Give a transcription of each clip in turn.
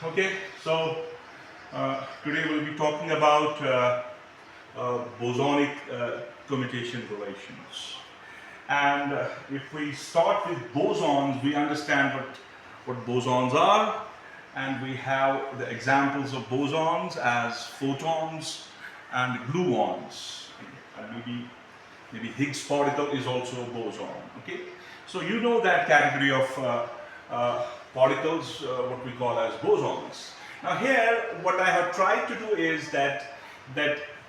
Okay, so today we'll be talking about bosonic commutation relations. And if we start with bosons, we understand what bosons are, and we have the examples of bosons as photons and gluons, and maybe Higgs particle is also a boson. Okay, so you know that category of particles, what we call as bosons. Now here, what I have tried to do is that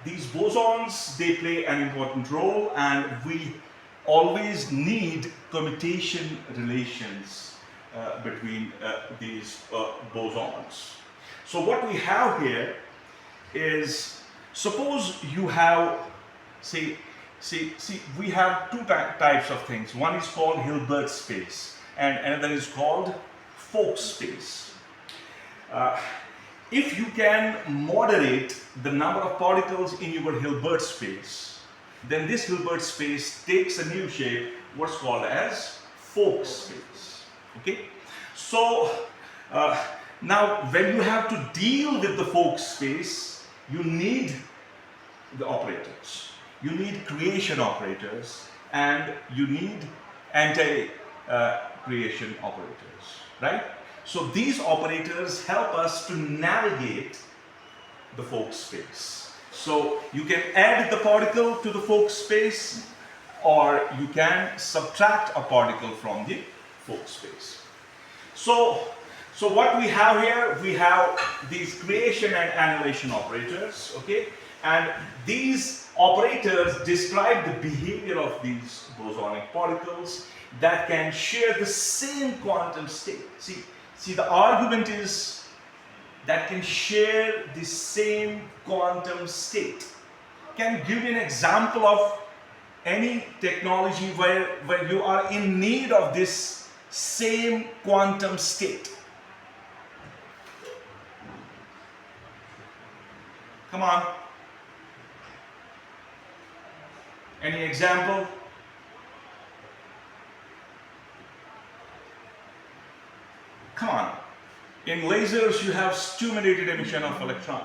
these bosons, they play an important role, and we always need commutation relations between these bosons. So what we have here is, suppose you have, say, we have two types of things. One is called Hilbert space, and another is called Fock space. If you can moderate the number of particles in your Hilbert space, then this Hilbert space takes a new shape, what's called as Fock space. Okay? So now when you have to deal with the Fock space, you need the operators. You need creation operators, and you need anti-creation operators, right? So these operators help us to navigate the Fock space. So you can add the particle to the Fock space, or you can subtract a particle from the Fock space. So what we have here, we have these creation and annihilation operators, okay? And these operators describe the behavior of these bosonic particles that can share the same quantum state. See, the argument is that can share the same quantum state. Can you give me an example of any technology where you are in need of this same quantum state? Come on. Any example? Come on. In lasers, you have stimulated emission of electrons.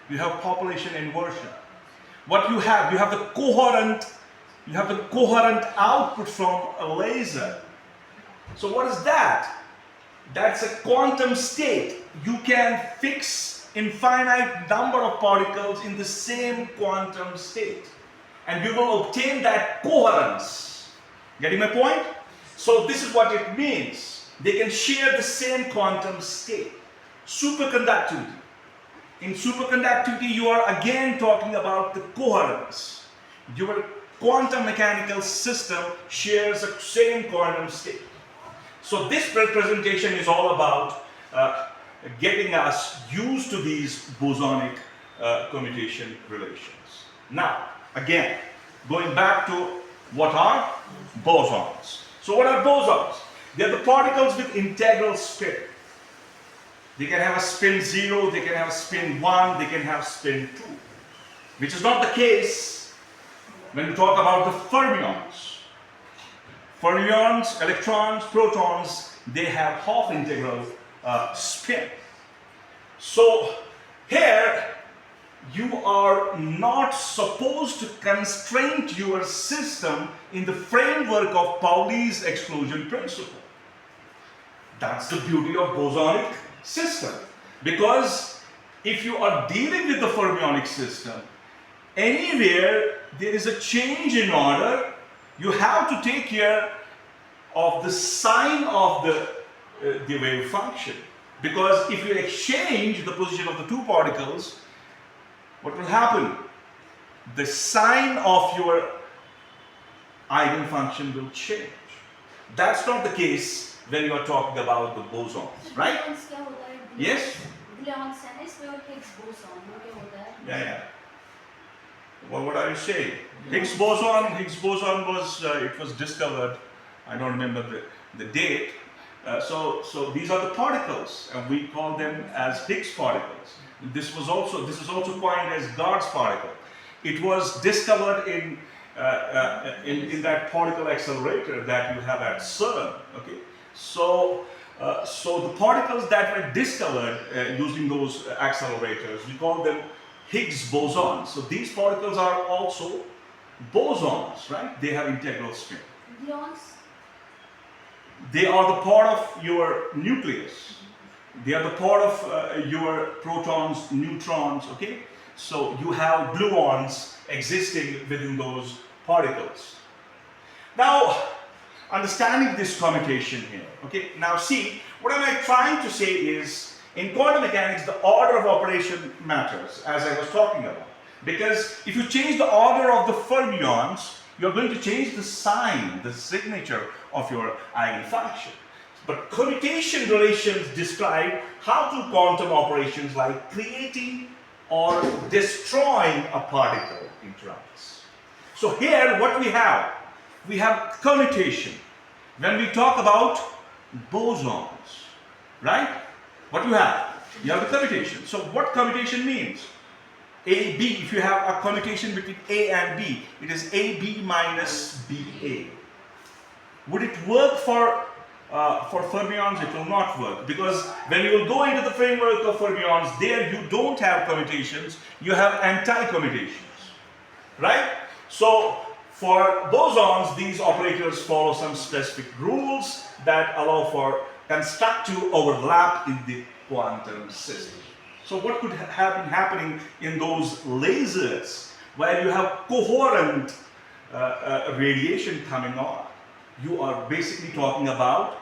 You have population inversion. What you have the coherent output from a laser. So what is that? That's a quantum state. You can fix infinite number of particles in the same quantum state, and you will obtain that coherence. Getting my point? So this is what it means. They can share the same quantum state. Superconductivity. In superconductivity, you are again talking about the coherence. Your quantum mechanical system shares the same quantum state. So this representation is all about getting us used to these bosonic commutation relations. Now, again, going back to what are bosons. So what are bosons? They are the particles with integral spin. They can have a spin 0, they can have a spin 1, they can have spin 2. Which is not the case when we talk about the fermions. Fermions, electrons, protons, they have half integral spin. So here, you are not supposed to constrain your system in the framework of Pauli's exclusion principle. That's the beauty of bosonic system. Because if you are dealing with the fermionic system, anywhere there is a change in order, you have to take care of the sign of the wave function. Because if you exchange the position of the two particles, what will happen? The sign of your eigenfunction will change. That's not the case when you are talking about the bosons, right? Yes? Yeah. Well, what are you saying? Higgs boson was, it was discovered, I don't remember the date. So these are the particles, and we call them as Higgs particles. This is also coined as God's particle. It was discovered in that particle accelerator that you have at CERN. Okay, so So the particles that were discovered using those accelerators, we call them Higgs bosons. So these particles are also bosons, right? They have integral spin. Gluons. They are the part of your nucleus. They are the part of your protons, neutrons, okay? So you have gluons existing within those particles. Now, understanding this commutation here, okay? Now see, what am I trying to say is, in quantum mechanics, the order of operation matters, as I was talking about. Because if you change the order of the fermions, you're going to change the sign, the signature of your eigenfunction. But commutation relations describe how to quantum operations like creating or destroying a particle interacts. So here what we have commutation. When we talk about bosons, right? What you have? You have the commutation. So what commutation means? A, B, if you have a commutation between A and B, it is AB minus BA. Would it work for fermions? It will not work, because when you will go into the framework of fermions, there you don't have commutations, you have anti-commutations, right? So for bosons, these operators follow some specific rules that allow for constructive overlap in the quantum system. So what could have been happening in those lasers where you have coherent radiation coming on? You are basically talking about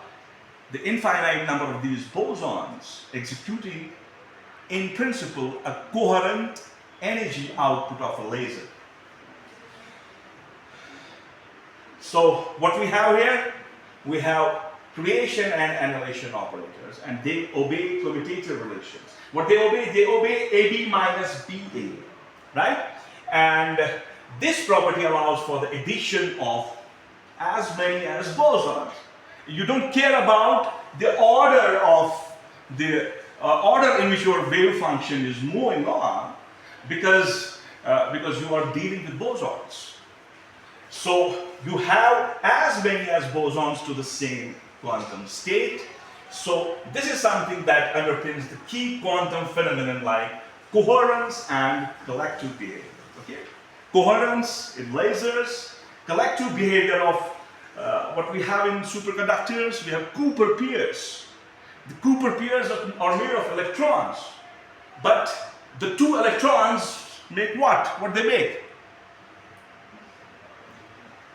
the infinite number of these bosons executing, in principle, a coherent energy output of a laser. So what we have here, we have creation and annihilation operators, and they obey commutative relations. What they obey AB minus BA, right? And this property allows for the addition of as many as bosons. You don't care about the order of the order in which your wave function is moving on, because you are dealing with bosons. So you have as many as bosons to the same quantum state. So this is something that underpins the key quantum phenomenon like coherence and collective behavior. Okay? Coherence in lasers, collective behavior of what we have in superconductors. We have Cooper pairs. The Cooper pairs are made of electrons, but the two electrons make what? What they make?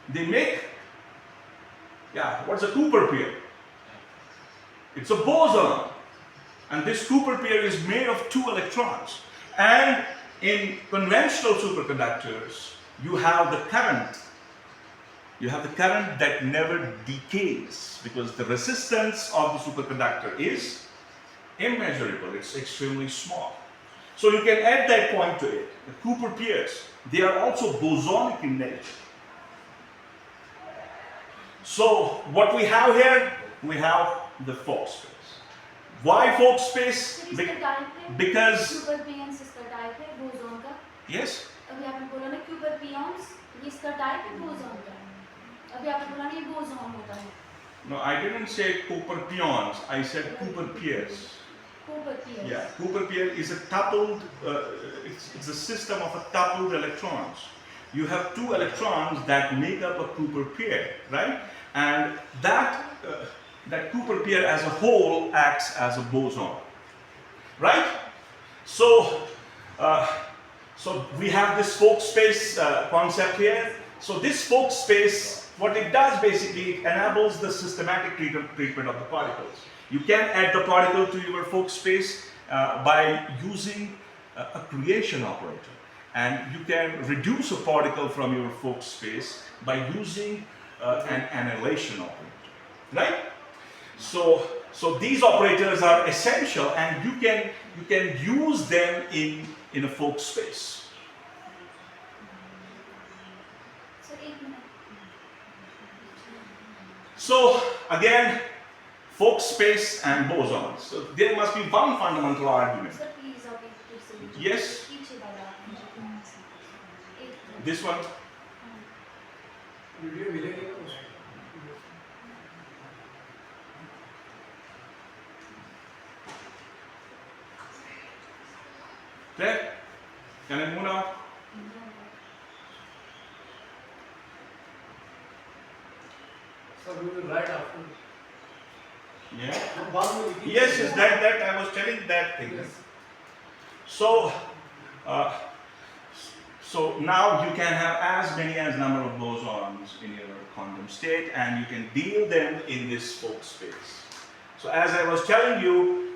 They make, what's a Cooper pair? It's a boson. And this Cooper pair is made of two electrons. And in conventional superconductors, you have the current. You have the current that never decays, because the resistance of the superconductor is immeasurable. It's extremely small. So you can add that point to it. The Cooper pairs, they are also bosonic in nature. So what we have here, we have the Fock space. Why Fock space? Because Cooper pions इसका type है boson का. Yes. अभी आपने बोला ना Cooper pions, ये इसका type है boson का. अभी आपने बोला ना ये boson होता है. No, I didn't say Cooper pions. I said Cooper pairs. Cooper pairs. Yeah, Cooper pair is a coupled. It's a system of a coupled electrons. You have two electrons that make up a Cooper pair, right? And that Cooper pair as a whole acts as a boson, right? So, so we have this Fock space concept here. So this Fock space, what it does basically, it enables the systematic treatment of the particles. You can add the particle to your Fock space by using a creation operator. And you can reduce a particle from your Fock space by using an annihilation operator, right? So these operators are essential, and you can use them in a Fock space. So again, Fock space and bosons. So there must be one fundamental argument. Yes. This one. Clear? Can I move now? So we will write after. Yeah. बाद में लिखिए. Yes, that I was telling that thing. Yes. So, uh, so now you can have as many as number of bosons in your quantum state, and you can deal them in this Fock space. So, as I was telling you,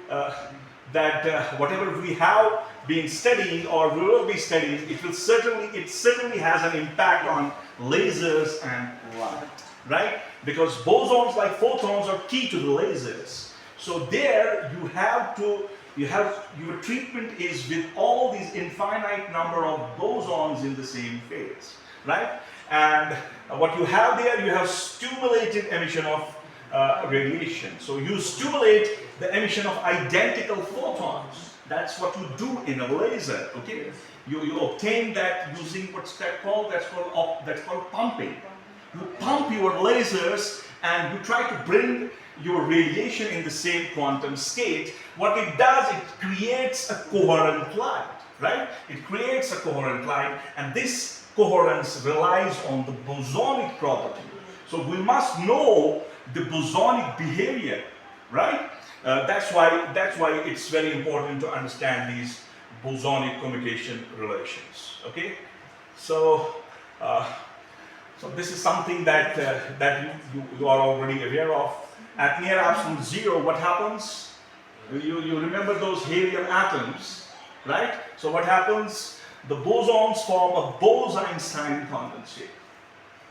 that whatever we have been studying or we will be studying, it certainly has an impact on lasers and light, right? Because bosons like photons are key to the lasers. So there your treatment is with all these infinite number of bosons in the same phase, right? And what you have there, you have stimulated emission of radiation. So you stimulate the emission of identical photons. That's what you do in a laser, okay? You obtain that using what's that called? That's called pumping. You pump your lasers and you try to bring your radiation in the same quantum state. What it does, it creates a coherent light, right? It creates a coherent light, and this coherence relies on the bosonic property. So we must know the bosonic behavior, right? That's why it's very important to understand these bosonic commutation relations. Okay, so so this is something that you are already aware of. At near absolute zero, what happens? You remember those helium atoms, right? So what happens? The bosons form a Bose-Einstein condensate.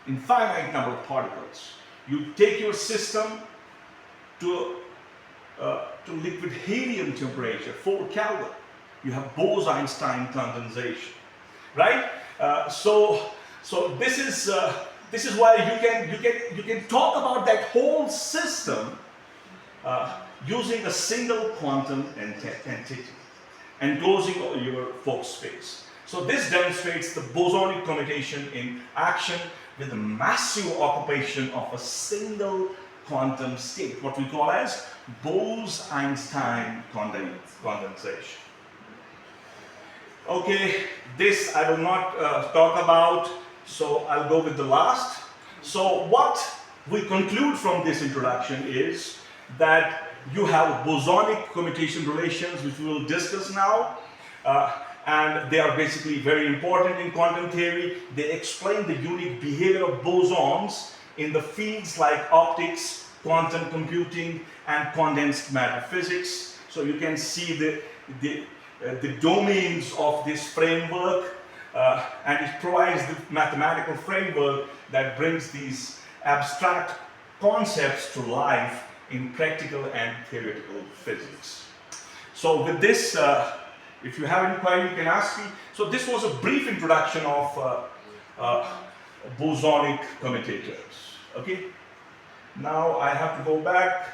Infinite number of particles. You take your system to liquid helium temperature, 4 Kelvin. You have Bose-Einstein condensation, right? So this is why you can talk about that whole system using a single quantum entity, enclosing your Fock space. So this demonstrates the bosonic commutation in action with the massive occupation of a single quantum state, what we call as Bose-Einstein condensation. Okay, this I will not talk about, so I'll go with the last. So what we conclude from this introduction is that you have bosonic commutation relations, which we will discuss now. And they are basically very important in quantum theory. They explain the unique behavior of bosons in the fields like optics, quantum computing, and condensed matter physics. So you can see the domains of this framework, and it provides the mathematical framework that brings these abstract concepts to life in practical and theoretical physics. So with this, if you have any query, you can ask me. So this was a brief introduction of bosonic commutators. Okay. Now I have to go back,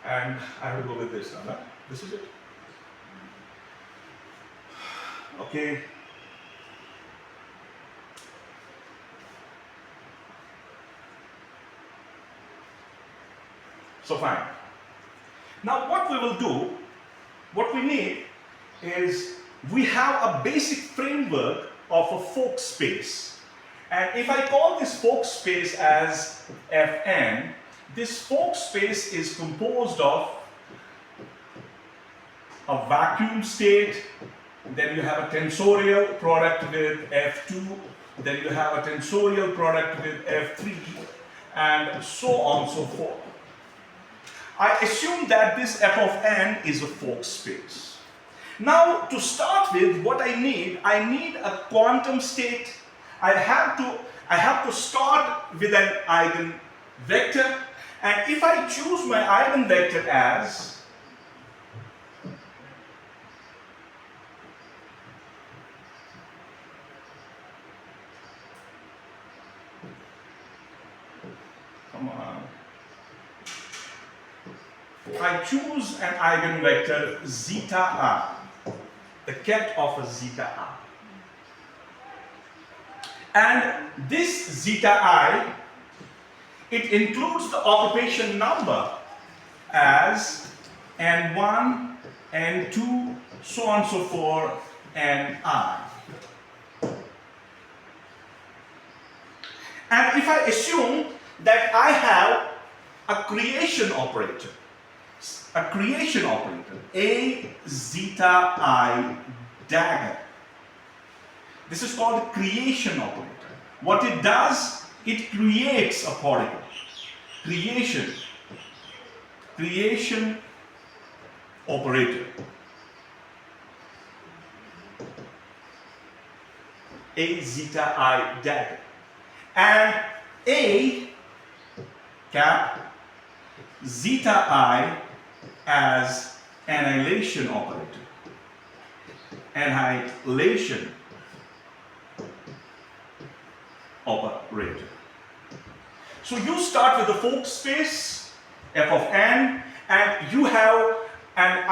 and I will go with this now. Huh? This is it. Okay. So fine. Now what we will do, what we need is we have a basic framework of a Fock space. And if I call this Fock space as Fn, this Fock space is composed of a vacuum state, then you have a tensorial product with F2, then you have a tensorial product with F3, and so on and so forth. I assume that this f of n is a Fock space. Now, to start with, what I need a quantum state. I have to start with an eigenvector, and if I choose my eigenvector as I choose an eigenvector zeta I, the ket of a zeta I. And this zeta I, it includes the occupation number as n1, n2, so on and so forth, and I. And if I assume that I have a creation operator, A zeta I dagger. This is called a creation operator. What it does, it creates a particle. Creation operator. A zeta I dagger. And A cap zeta I as annihilation operator. Annihilation operator. So you start with the Fock space, f of n, and you have an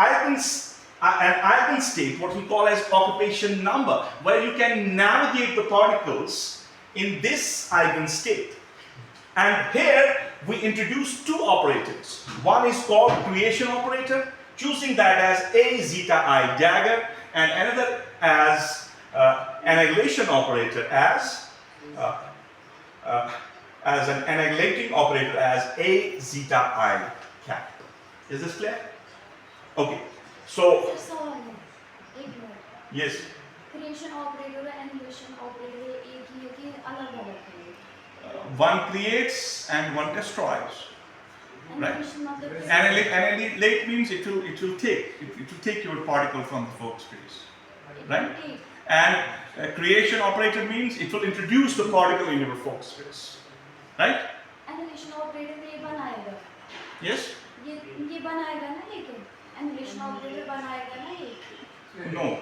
eigenstate, what we call as occupation number, where you can navigate the particles in this eigenstate. And here we introduce two operators. One is called creation operator, choosing that as A zeta I dagger, and another as annihilation operator as an annihilating operator as A zeta I cap. Is this clear? Okay. So Sir, सवाल है एक minute yes, creation operator और animation operator एक ही है कि अलग-अलग है one creates and one destroys. Right. Animation मतलब Annihilate means it will take your particle from the Fock space. Right? And creation operator means it will introduce the particle in your Fock space. Right? Animation operator ये बनाएगा Yes? ये बनाएगा ना लेकिन animation operator बनाएगा ना ये No.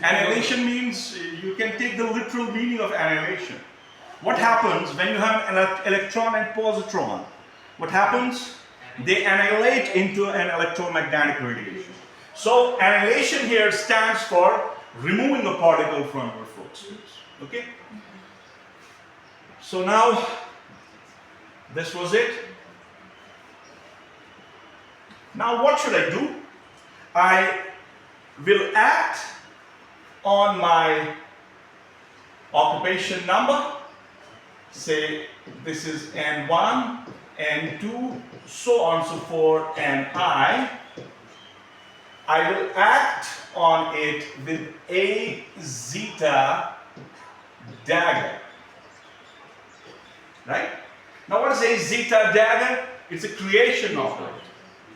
Annihilation means you can take the literal meaning of annihilation. What happens when you have an electron and positron? What happens? They annihilate into an electromagnetic radiation. So annihilation here stands for removing the particle from your Fock space. Okay? So now, this was it. Now what should I do? I will act on my occupation number. Say this is N1, N2, so on and so forth, and I will act on it with A zeta dagger. Right? Now what is A zeta dagger? It's a creation operator.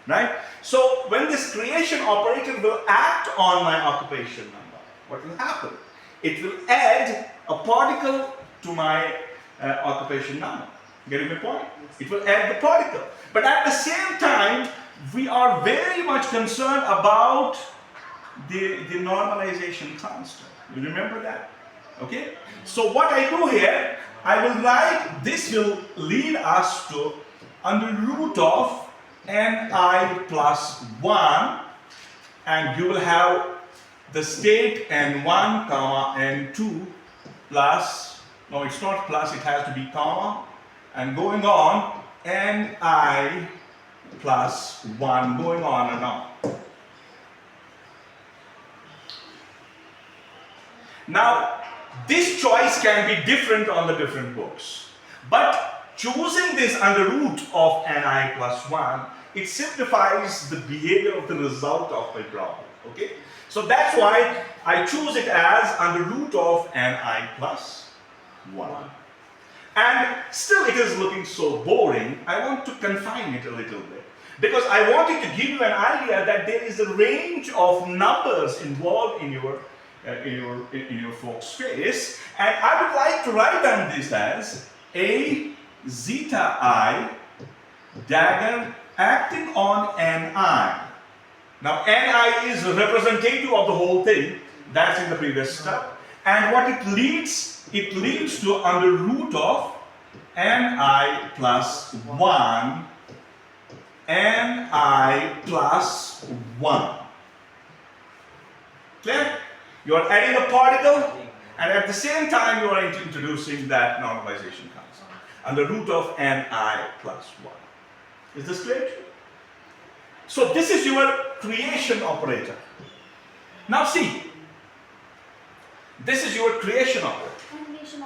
Right? So when this creation operator will act on my occupation number, what will happen? It will add a particle to my occupation number. Getting my point? It will add the particle. But at the same time, we are very much concerned about the normalization constant. You remember that? Okay? So what I do here, I will write, this will lead us to under root of Ni plus 1, and you will have the state N1 comma N2 plus, no it's not plus, it has to be comma, and going on Ni plus 1, going on and on. Now this choice can be different on the different books, but choosing this under root of Ni plus 1, it simplifies the behavior of the result of my problem. Okay? So that's why I choose it as under root of Ni plus 1. And still it is looking so boring, I want to confine it a little bit. Because I wanted to give you an idea that there is a range of numbers involved in your Fock space, and I would like to write down this as A zeta I dagger acting on Ni. Now Ni is representative of the whole thing, that's in the previous step, and what it leads to under root of Ni plus 1, Ni plus 1. Clear? You are adding a particle, and at the same time you are introducing that normalization constant under root of Ni plus 1. Is this clear? So this is your creation operator. Now see, this is your creation operator. Annihilation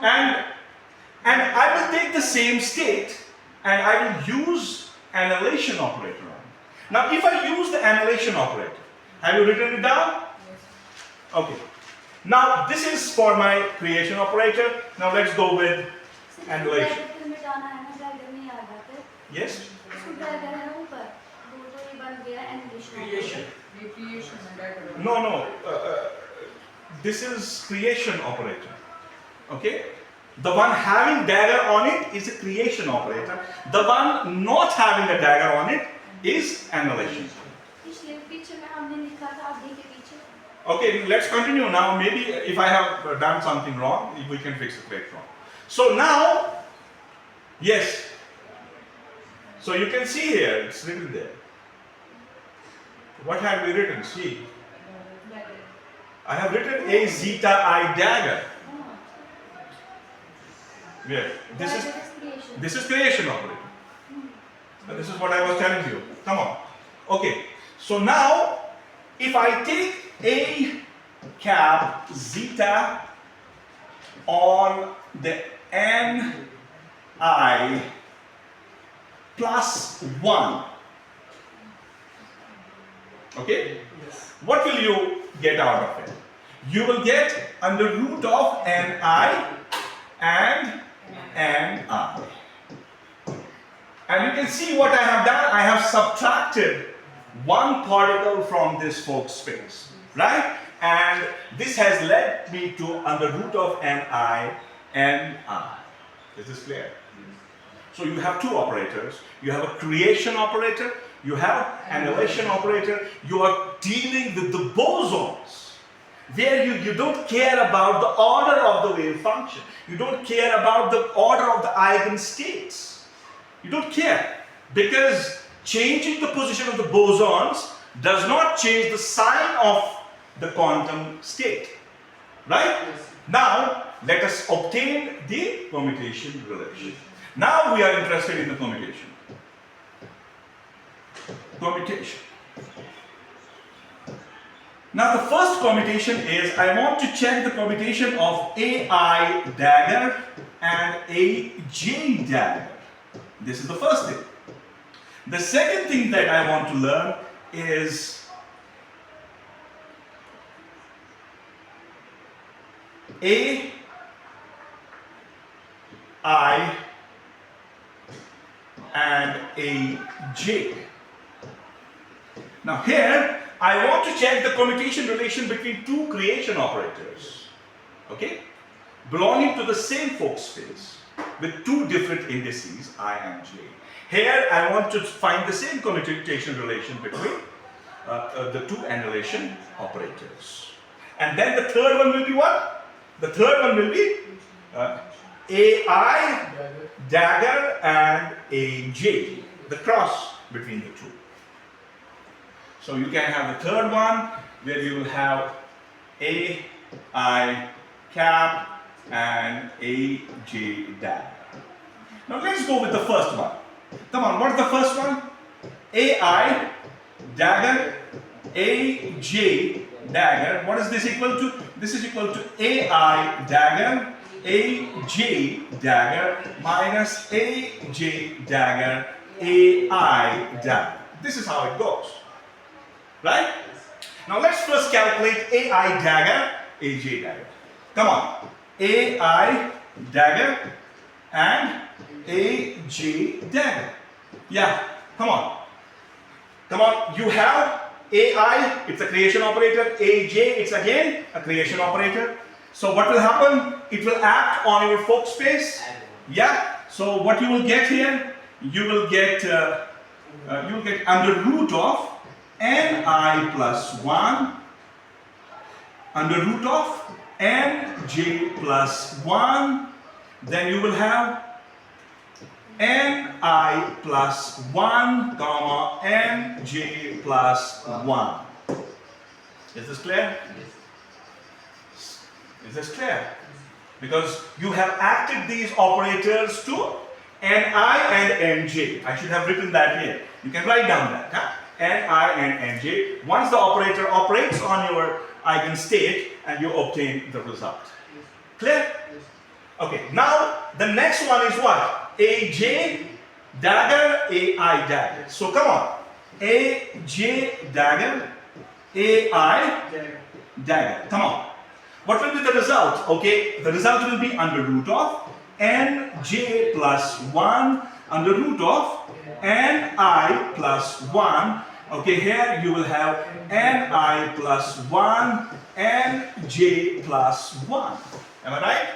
And I will take the same state and I will use annihilation operator on it. Now if I use the annihilation operator, have you written it down? Okay. Now this is for my creation operator. Now let's go with annihilation. Bracket में डालना है ना, bracket में याद आता है Yes? इसको bracket है ना ऊपर वो तो ये बन गया annihilation Creation. Creation and that. No, no. This is creation operator. Okay? The one having dagger on it is a creation operator. The one not having a dagger on it is annihilation. पिछले पीछे में हमने लिखा था आगे के पीछे Okay, let's continue now. Maybe if I have done something wrong, we can fix it later on. So now, yes. So you can see here, it's written there. What have we written? See, I have written a zeta I dagger. Where? This is creation operator. And this is what I was telling you. Come on. Okay. So now, if I take a cap zeta on the n I plus 1. Okay? Yes. What will you get out of it? You will get under root of ni and ni. And you can see what I have done. I have subtracted one particle from this Fock space, right? And this has led me to under root of ni and I. Is this clear? So you have two operators. You have a creation operator. You have annihilation operator. You are dealing with the bosons, where you don't care about the order of the wave function. You don't care about the order of the eigenstates. You don't care, because changing the position of the bosons does not change the sign of the quantum state. Right? Yes. Now, let us obtain the permutation relation. Now we are interested in the permutation. Permutation. Now the first permutation is, I want to check the permutation of AI dagger and AJ dagger. This is the first thing. The second thing that I want to learn is AI and AJ. Now here, I want to check the permutation relation between two creation operators, okay, belonging to the same Fock space with two different indices, I and j. Here, I want to find the same permutation relation between the two annihilation operators. And then the third one will be what? The third one will be AI dagger and AJ, the cross between the two. So you can have the third one where you will have AI cap and AJ dagger. Now let's go with the first one. Come on, what is the first one? AI dagger, AJ dagger. What is this equal to? This is equal to AI dagger, AJ dagger minus AJ dagger, AI dagger. This is how it goes. Right? Now let's first calculate AI dagger, AJ dagger. Come on. AI dagger and AJ dagger. Yeah, come on. Come on. You have AI, it's a creation operator. AJ, it's again a creation operator. So what will happen? It will act on your Fock space. Yeah. So what you will get here? You will get under root of ni plus 1 under root of nj plus 1. Then you will have ni plus 1 comma nj plus 1. Is this clear? Is this clear? Because you have acted these operators to ni and nj. I should have written that here. You can write down that. Huh? Ni and nj. Once the operator operates on your eigenstate and you obtain the result. Clear? Okay, now the next one is what? AJ dagger, AI dagger. So come on. AJ dagger, AI dagger. Come on. What will be the result? Okay, the result will be under root of nj plus 1 under root of ni plus 1. Okay, here you will have ni plus 1 nj plus 1. Am I right?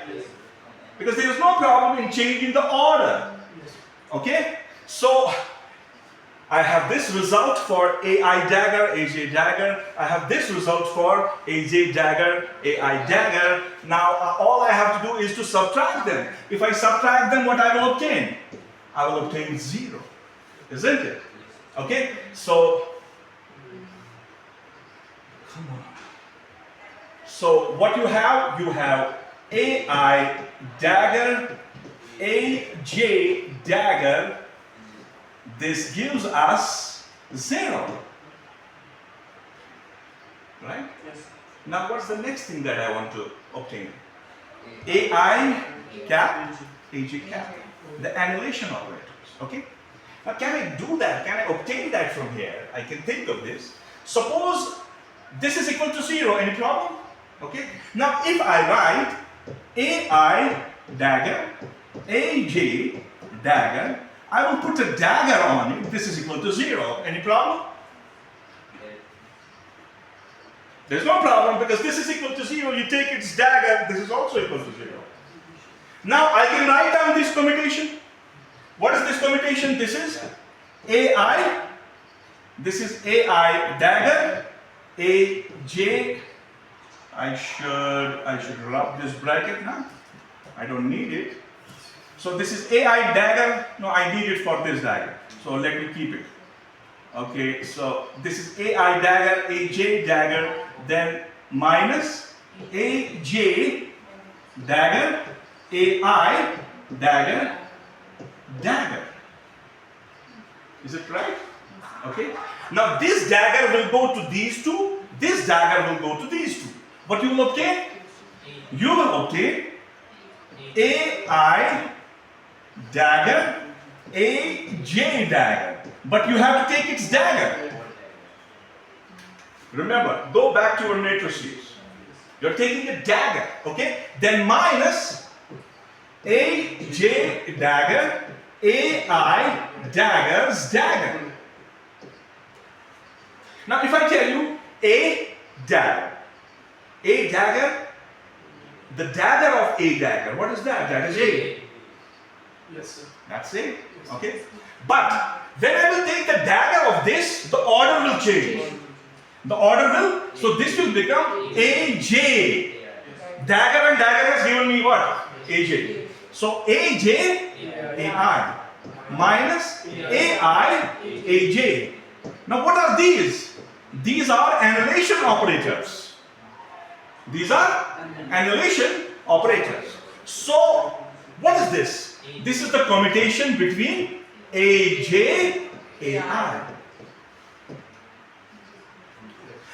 Because there is no problem in changing the order. Okay, so I have this result for AI dagger, AJ dagger. I have this result for AJ dagger, AI dagger. Now all I have to do is to subtract them. If I subtract them, what I will obtain? I will obtain 0. Isn't it? Okay, so come on. So what you have AI dagger, AJ dagger. This gives us 0. Right? Yes. Now what's the next thing that I want to obtain? AI cap, AJ cap. The annihilation operators. Okay? Now can I do that? Can I obtain that from here? I can think of this. Suppose this is equal to 0. Any problem? Okay? Now if I write AI dagger, AJ dagger, I will put a dagger on it. This is equal to 0. Any problem? There's no problem because this is equal to 0. You take its dagger, this is also equal to 0. Now I can write down this commutation. What is this commutation? This is AI. This is AI dagger. AJ. I should rub this bracket now. I don't need it. So this is AI dagger. No, I need it for this dagger. So let me keep it. Okay, so this is AI dagger, AJ dagger, then minus AJ dagger, AI dagger, dagger. Is it right? Okay. Now this dagger will go to these two. This dagger will go to these two. What you will obtain? You will obtain AI dagger, AJ dagger. But you have to take its dagger. Remember, go back to your matrices. You're taking a dagger, okay? Then minus AJ dagger, AI dagger's dagger. Now if I tell you A dagger, the dagger of A dagger, what is that? That is A. Yes, sir. That's it. Okay? But when I will take the dagger of this, the order will change. The order will, so this will become AJ. Dagger and dagger has given me what? AJ. So AJ, AI minus AI, AJ. Now what are these? These are annihilation operators. These are annihilation operators. So what is this? This is the commutation between AJ, AI.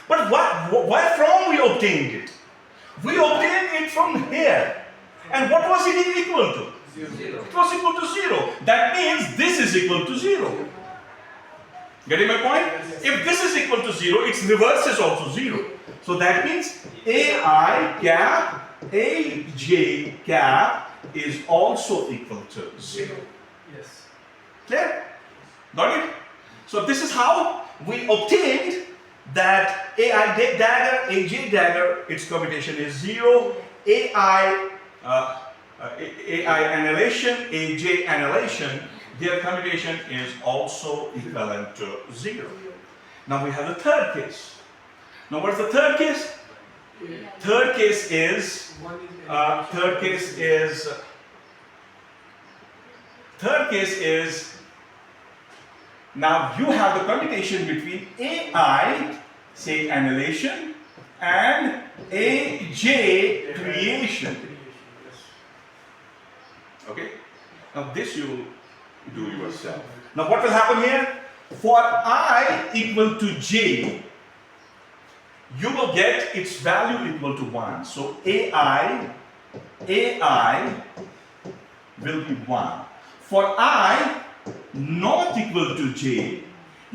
But where from we obtained it? We obtained it from here. And what was it equal to? 0. It was equal to 0. That means this is equal to 0. Getting my point? If this is equal to 0, its reverse is also 0. So that means AI cap, AJ cap is also equal to 0. Yes. Clear? Got it? So this is how we obtained that AI dagger, AJ dagger, its commutation is 0. AI annihilation, AJ annihilation, their commutation is also equivalent to 0. Now we have the third case. Now what's the third case? Third case is now you have the commutation between AI, say annihilation, and AJ creation. Okay? Now this you do yourself. Now what will happen here? For I equal to J, you will get its value equal to 1. So AI will be 1. For I not equal to j,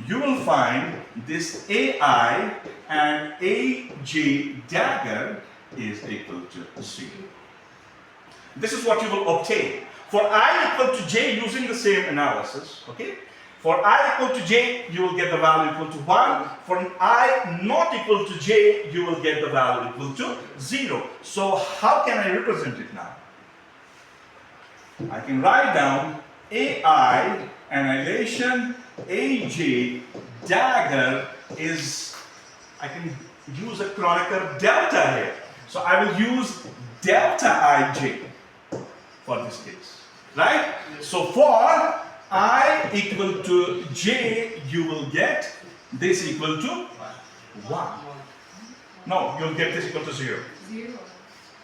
you will find this AI and AJ dagger is equal to 0. This is what you will obtain. For I equal to j using the same analysis, okay? For I equal to j, you will get the value equal to 1. For I not equal to j, you will get the value equal to 0. So how can I represent it now? I can write down AI annihilation, AJ dagger is, I can use a Kronecker delta here. So I will use delta IJ for this case, right? So for I equal to j, you will get this equal to 1. No, you'll get this equal to 0. 0.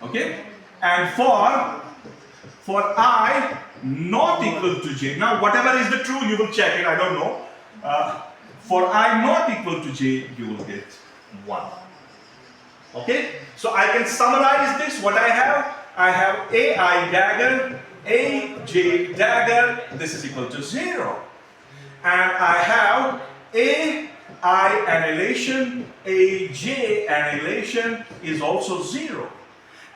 Okay? And for I not equal to j, now whatever is the true, you will check it, I don't know. For I not equal to j, you will get 1. Okay? So I can summarize this, what I have AI dagger, AJ dagger, this is equal to 0. And I have AI annihilation, AJ annihilation is also 0.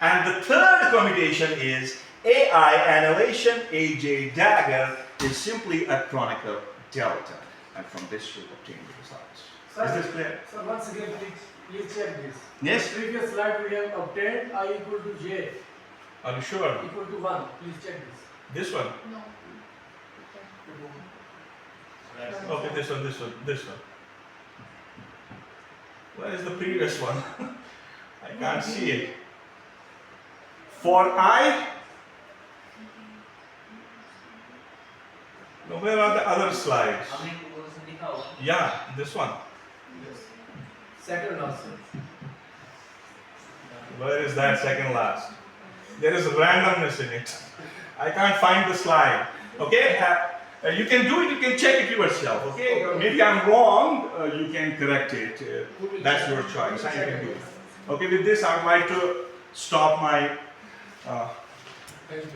And the third permutation is AI annihilation, AJ dagger is simply a Kronecker delta. And from this you obtain the results. Is this clear? So once again, please check this. Yes? Previous slide we have obtained I equal to j Are you sure? equal to 1. Please check this. This one? No. Okay, this one. Where is the previous one? I can't see it. For I, no, where are the other slides? Yeah, this one. Yes. Second also. Where is that second last? There is randomness in it. I can't find the slide. Okay? You can do it, you can check it yourself. Okay? Maybe I'm wrong, you can correct it. That's your choice. I can do it. Okay, with this, I would like to stop my. Thank you.